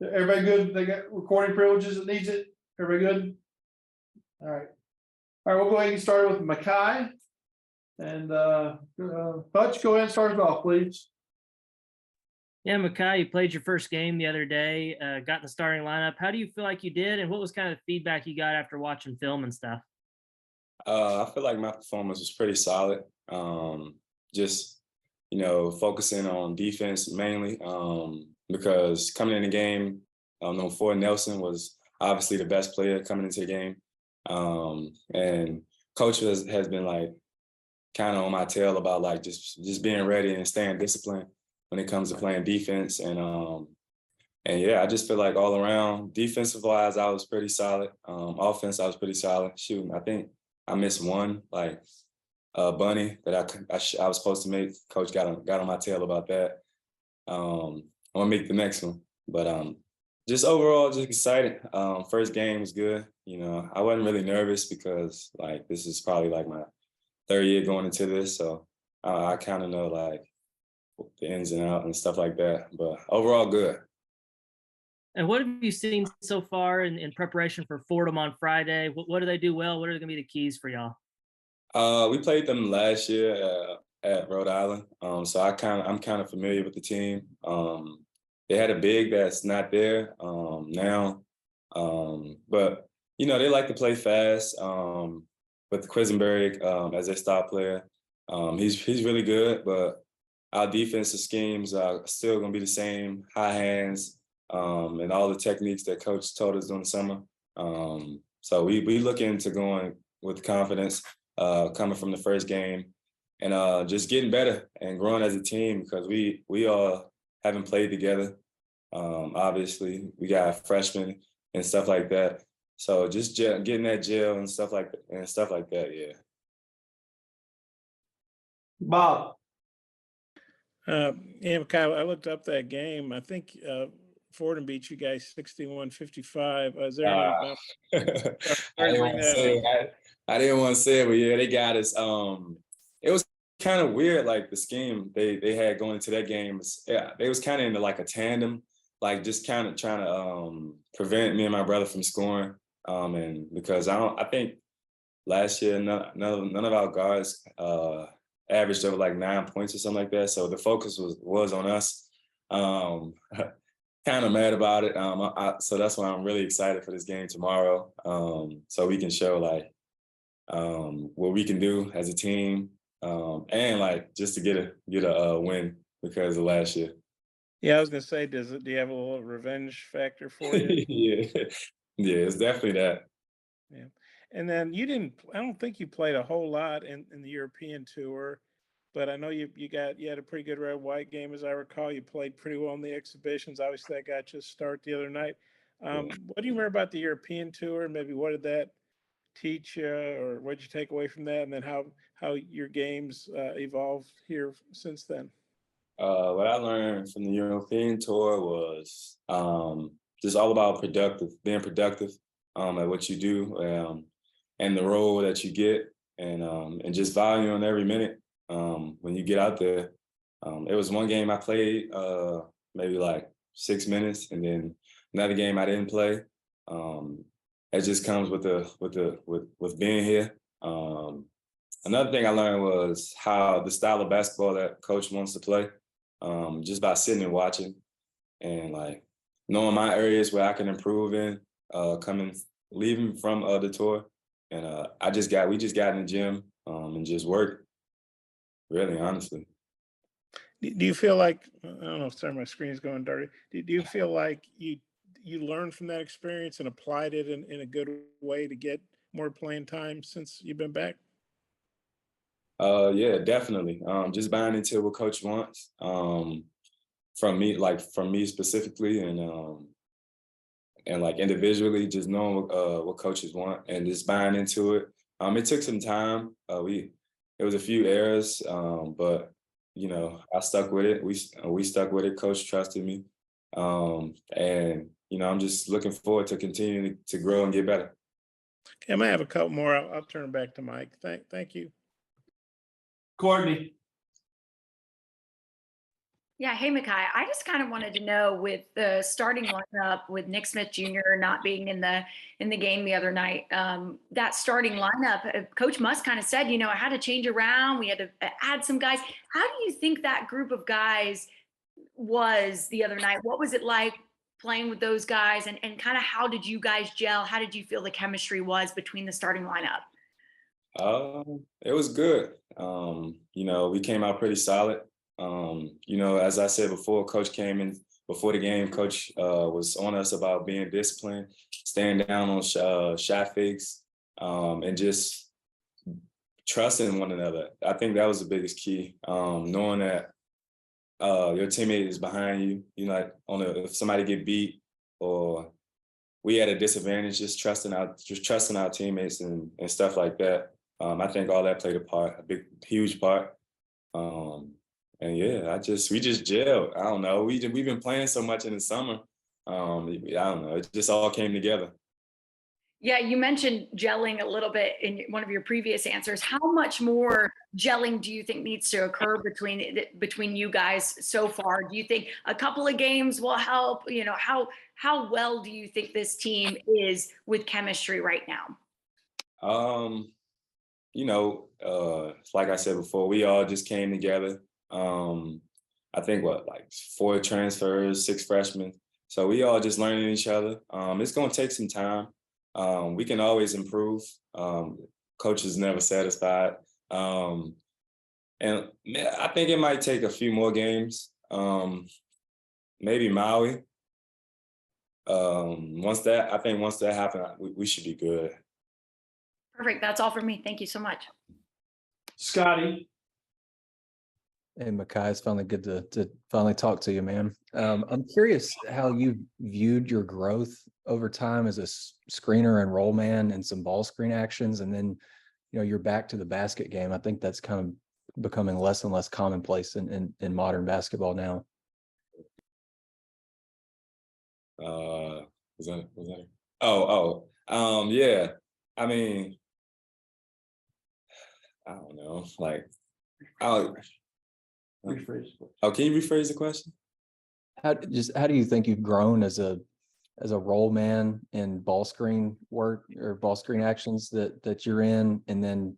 Everybody good? They got recording privileges that needs it? Everybody good? All right. All right, we'll go ahead and get started with Makhi. And Hutch, go ahead and start us off, please. Yeah, Makhi, you played your first game the other day, got in the starting lineup. How do you feel like you did, and what was kind of the feedback you got after watching film and stuff? I feel like my performance was pretty solid. Just focusing on defense mainly. Because coming in the game, Ford Nelson was obviously the best player coming into the game. And coach has been like kind of on my tail about like just being ready and staying disciplined when it comes to playing defense. And yeah, I just feel like all around defensive wise, I was pretty solid. Offense, I was pretty solid. Shooting, I think I missed one like bunny that I was supposed to make. Coach got on my tail about that. I'm gonna make the next one, but just overall, just excited. First game was good. I wasn't really nervous because like this is probably like my third year going into this, so I kind of know like the ins and outs and stuff like that. But overall, good. And what have you seen so far in preparation for Fordham on Friday? What do they do well? What are going to be the keys for y'all? We played them last year at Rhode Island, so I'm kind of familiar with the team. They had a big that's not there now, but they like to play fast. With Quisenberry as their star player, he's really good. But our defensive schemes are still going to be the same: high hands and all the techniques that Coach told us during the summer. So we look into going with confidence. Coming from the first game and just getting better and growing as a team because we all haven't played together. Obviously, we got freshmen and stuff like that. So just getting that gel and stuff like that. Yeah. Bob. Yeah, Kyle, I looked up that game. I think Fordham beat you guys 61-55. Is there any? I didn't want to say it, but yeah, they got us. It was kind of weird, like the scheme they had going into that game. Yeah, they was kind of into like a tandem, like just kind of trying to prevent me and my brother from scoring. And because I think last year none of our guards averaged over like 9 points or something like that. So the focus was on us. Kind of mad about it. So that's why I'm really excited for this game tomorrow. So we can show like what we can do as a team, and like just to get a win because of last year. Yeah, I was gonna say, do you have a little revenge factor for you? yeah, it's definitely that. Yeah, and then I don't think you played a whole lot in the European tour, but I know you had a pretty good red white game as I recall. You played pretty well in the exhibitions. Obviously, that got you a start the other night. What do you remember about the European tour? Maybe what did that teach you, or what did you take away from that, and then how your games evolved here since then? What I learned from the European tour was just all about being productive at what you do, and the role that you get, and just valuing every minute when you get out there. It was one game I played maybe like 6 minutes, and then another game I didn't play. It just comes with being here. Another thing I learned was how the style of basketball that coach wants to play, just by sitting and watching, and like knowing my areas where I can improve in, leaving from the tour, and we just got in the gym and just worked. Really, honestly. Do you feel like, I don't know, sorry, my screen's going dirty. Do you feel like you learned from that experience and applied it in a good way to get more playing time since you've been back? Yeah, definitely. Just buying into what coach wants from me specifically, and like individually, just knowing what coaches want and just buying into it. It took some time. It was a few errors, but I stuck with it. We stuck with it. Coach trusted me, and I'm just looking forward to continuing to grow and get better. Okay, I might have a couple more. I'll turn it back to Mike. Thank you. Courtney. Yeah, hey Makhi, I just kind of wanted to know with the starting lineup with Nick Smith Jr. not being in the game the other night, that starting lineup, Coach Musk kind of said, I had to change around. We had to add some guys. How do you think that group of guys was the other night? What was it like playing with those guys, and kind of how did you guys gel? How did you feel the chemistry was between the starting lineup? It was good. We came out pretty solid. As I said before, Coach came in before the game. Coach was on us about being disciplined, staying down on shot fakes, and just trusting one another. I think that was the biggest key. Knowing that your teammate is behind you. If somebody get beat or we had a disadvantage, just trusting our teammates and stuff like that. I think all that played a part, huge part. And yeah, we just gelled. I don't know. We've been playing so much in the summer. I don't know. It just all came together. Yeah, you mentioned gelling a little bit in one of your previous answers. How much more gelling do you think needs to occur between you guys so far? Do you think a couple of games will help? How well do you think this team is with chemistry right now? Like I said before, we all just came together. I think like 4 transfers, 6 freshmen. So we all just learning each other. It's gonna take some time. We can always improve. Coach is never satisfied. And I think it might take a few more games. Maybe Maui. Once that happens, we should be good. Perfect. That's all for me. Thank you so much. Scotty. Hey, Makhi, it's finally good to finally talk to you, man. I'm curious how you viewed your growth over time as a screener and roll man and some ball screen actions, and then you're back to the basket game. I think that's kind of becoming less and less commonplace in modern basketball now. Was that it? Yeah. I mean, I don't know. Like, Rephrase. Oh, can you rephrase the question? How do you think you've grown as a roll man in ball screen work or ball screen actions that you're in, and then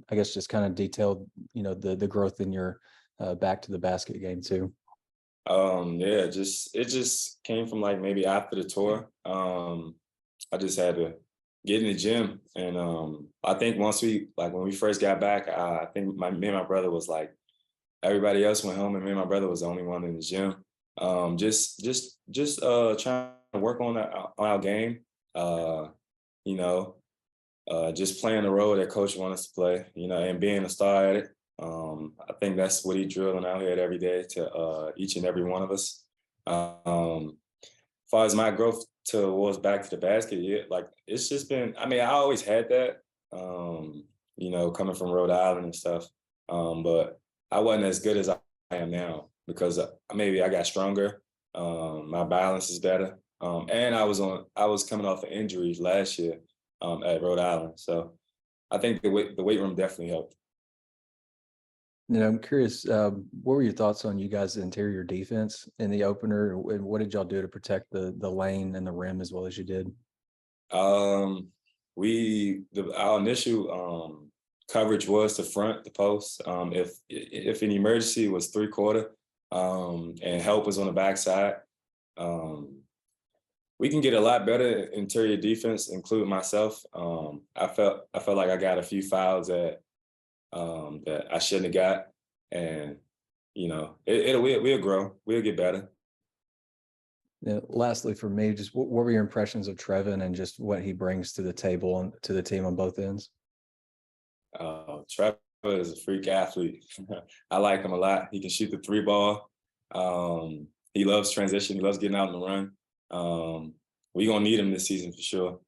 I guess just kind of detailed the growth in your back to the basket game too. Yeah, it just came from like maybe after the tour. I just had to get in the gym, and I think when we first got back, I think me and my brother was like, everybody else went home, and me and my brother was the only one in the gym. Just trying to work on our game. Just playing the role that coach wants us to play. And being a star at it. I think that's what he's drilling out here every day to each and every one of us. As far as my growth towards back to the basket, yeah, like it's just been. I mean, I always had that. Coming from Rhode Island and stuff. But I wasn't as good as I am now because maybe I got stronger. My balance is better. And I was coming off of injuries last year at Rhode Island. So I think the weight room definitely helped. I'm curious, what were your thoughts on you guys' interior defense in the opener, and what did y'all do to protect the lane and the rim as well as you did? Our initial coverage was the front, the post. If an emergency was 3/4, and help was on the backside, we can get a lot better interior defense, including myself. I felt like I got a few fouls that I shouldn't have got, and we'll grow, we'll get better. Lastly, for me, just what were your impressions of Trevin and just what he brings to the table and to the team on both ends? Trevor is a freak athlete. I like him a lot. He can shoot the 3 ball. He loves transition. He loves getting out on the run. We're gonna need him this season for sure.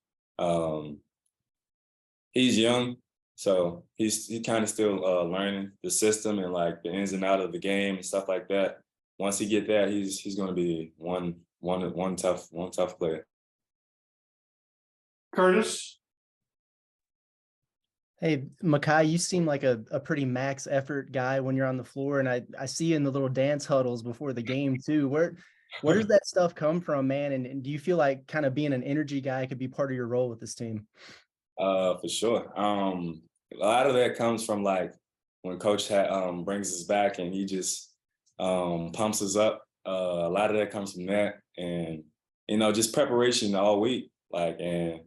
He's young, so he's kind of still learning the system and like the ins and outs of the game and stuff like that. Once he get that, he's gonna be one tough player. Curtis. Hey, Makhi, you seem like a pretty max effort guy when you're on the floor, and I see you in the little dance huddles before the game too. Where does that stuff come from, man? And do you feel like kind of being an energy guy could be part of your role with this team? For sure. A lot of that comes from like when coach brings us back and he just pumps us up. A lot of that comes from that, and just preparation all week. Like, and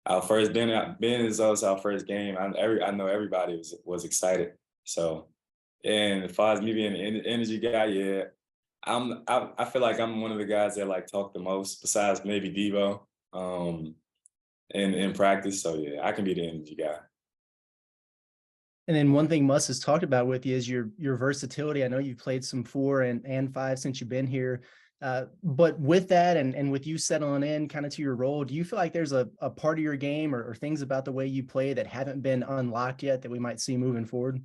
our first being is also our first game. I know everybody was excited. So, and as far as me being an energy guy, yeah, I feel like I'm one of the guys that like talk the most, besides maybe Devo. In practice. So yeah, I can be the energy guy. And then one thing Muss has talked about with you is your versatility. I know you've played some 4 and 5 since you've been here. But with that and with you settling in kind of to your role, do you feel like there's a part of your game or things about the way you play that haven't been unlocked yet that we might see moving forward?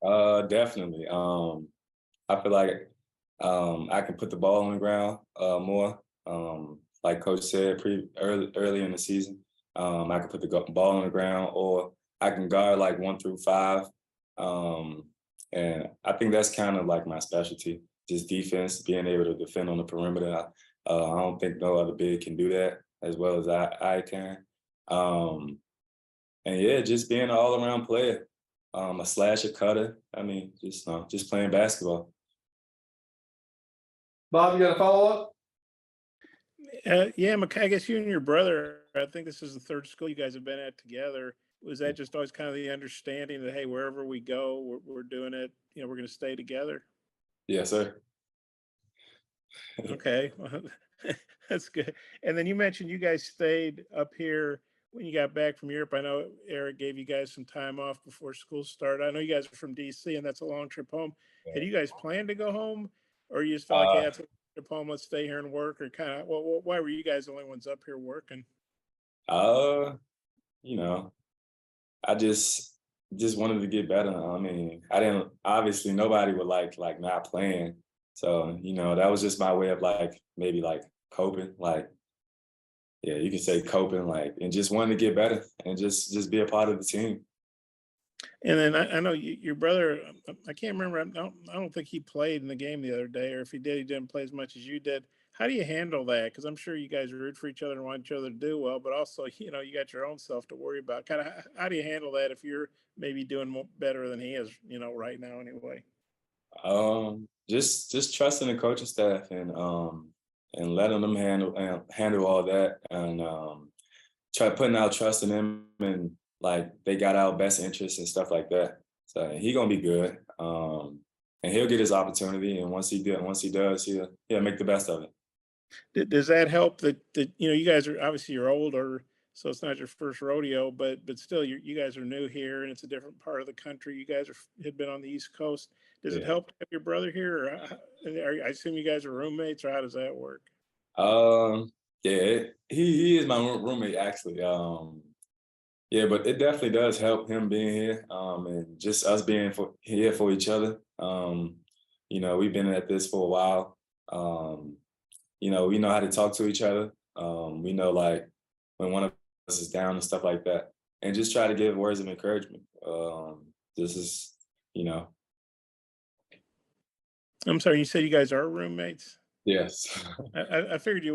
Definitely. I feel like I can put the ball on the ground more. Like Coach said, pretty early in the season. I can put the ball on the ground, or I can guard like 1 through 5. And I think that's kind of like my specialty, just defense, being able to defend on the perimeter. I don't think no other big can do that as well as I can. And yeah, just being an all-around player, a slasher, cutter. I mean, just playing basketball. Bob, you got a follow-up? Yeah, Makhi, I guess you and your brother, I think this is the 3rd school you guys have been at together. Was that just always kind of the understanding that, hey, wherever we go, we're doing it, we're going to stay together? Yes, sir. Okay, well, that's good. And then you mentioned you guys stayed up here when you got back from Europe. I know Eric gave you guys some time off before school started. I know you guys are from DC, and that's a long trip home. Had you guys planned to go home, or you just felt like, hey, it's a trip home, let's stay here and work, or kind of, well, why were you guys the only ones up here working? You know, I just wanted to get better. I mean, I didn't obviously nobody would like not playing. So, that was just my way of like maybe like coping. Like, yeah, you can say coping, like, and just wanting to get better and just be a part of the team. And then I know your brother, I can't remember. I don't think he played in the game the other day, or if he did, he didn't play as much as you did. How do you handle that? Because I'm sure you guys root for each other and want each other to do well, but also, you got your own self to worry about. Kind of, how do you handle that if you're maybe doing better than he is, right now anyway? Just trusting the coaching staff and letting them handle all that, and try putting our trust in them, and like they got our best interests and stuff like that. So he gonna be good, and he'll get his opportunity. And once he does, he'll make the best of it. Does that help that you guys are obviously you're older, so it's not your first rodeo, but still you guys are new here and it's a different part of the country. You guys had been on the East Coast. Does it Yeah. help to have your brother here? Or I assume you guys are roommates, or how does that work? Yeah, he is my roommate actually. Yeah, but it definitely does help him being here, and just us being here for each other. We've been at this for a while. We know how to talk to each other. We know like when one of us is down and stuff like that, and just try to give words of encouragement. This is, you know, I'm sorry, you said you guys are roommates? yes. I figured you